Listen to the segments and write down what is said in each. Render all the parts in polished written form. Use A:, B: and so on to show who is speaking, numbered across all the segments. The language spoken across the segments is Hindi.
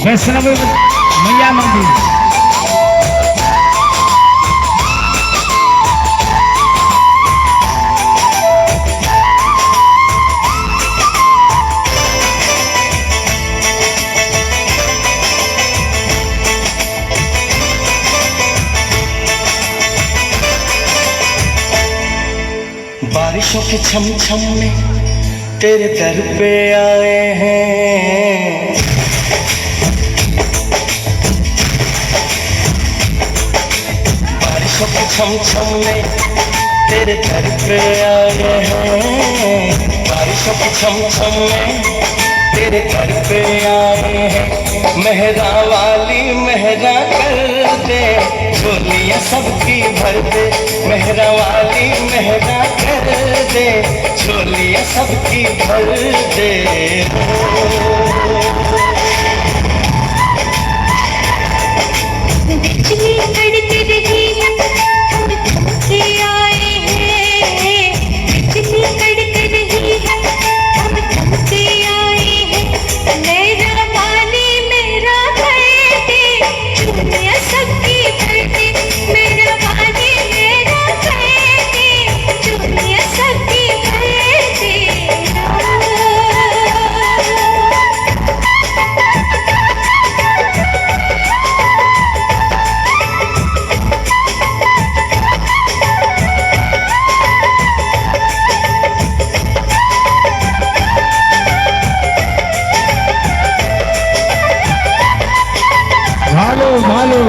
A: वैष्णव मैया मंदिर।
B: बारिशों के छम छम में तेरे दर पे आए हैं, बारिशों के छम छम में तेरे दर पे आए हैं, बारिशों के छम छम में तेरे दर पे आए हैं। मेहरा वाली मेहरा कर दे, झोलियाँ सबकी भर दे, मेहरा वाली मेहरा कर दे, झोलियाँ सबकी भर दे।
C: बिजली कड़क रही है, हम थमके आए हैं, बिजली कड़क रही है, हम थमके आए हैं। मेरा वाली मेरा कर दे, झोलियाँ सबकी भर दे, मेरा वाली मेरा कर दे, झोलियाँ सबकी भर दे।
A: भालो भालो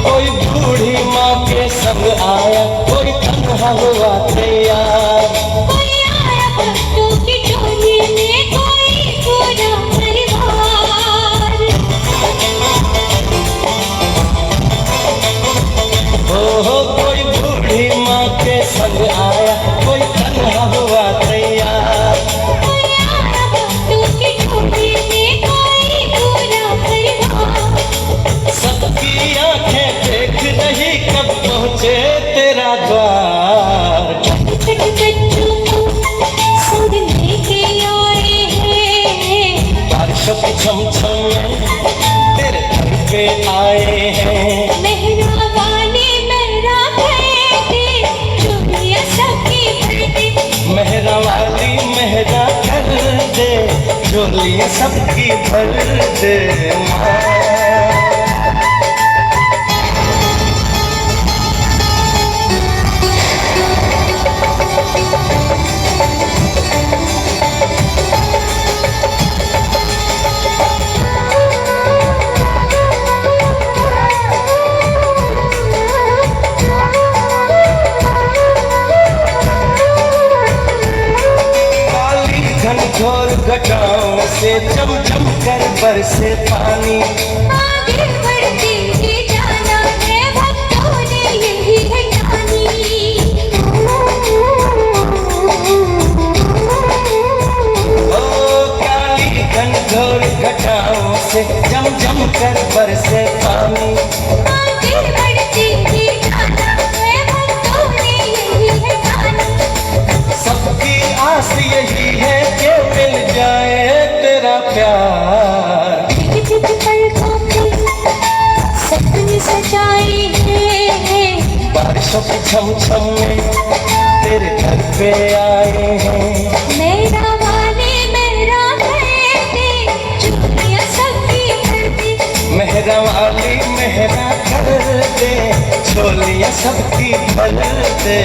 B: कोई बूढ़ी माँ के संग आया, कोई तन्हा हुआ तैयार,
C: कोई आया भक्तों की टोली में, कोई पूरा परिवार।
B: हो कोई बूढ़ी माँ के संग आया, कोई तन्हा हुआ तैयार,
C: कोई आया भक्तों की टोली में, कोई पूरा परिवार।
B: सबकी आंखें देख रही कब पहुँचे तेरा द्वार।
C: छठ बच्चों को संग लेके आए हैं,
B: बारिशों की छम छम में तेरे घर पे आए हैं।
C: मेहरा वाली मेहरा कर दे, झोलियाँ सबकी भर दे,
B: मेहरा वाली मेहरा कर दे, झोलियाँ सबकी भर दे। काली घनघोर घटाओं से चम चम कर बरसे पानी,
C: आगे बढ़ते ही जाना है, भक्तों ने यही है ठानी।
B: ओ काली घनघोर घटाओं से जम जम कर बरसे पानी,
C: आगे बढ़ते ही जाना है, भक्तों ने यही है ठानी।
B: सबकी आस यही है कि मिल जाए तेरा प्यार।
C: जित पलकों पे सपने सजाए हैं,
B: बारिशों की छम छम में तेरे घर पे आए हैं।
C: मेरा वाली मेरा कर दे, झोलियाँ सबकी भर दे,
B: मेहरा वाली मेहरा कर दे, झोलियाँ सबकी भर दे।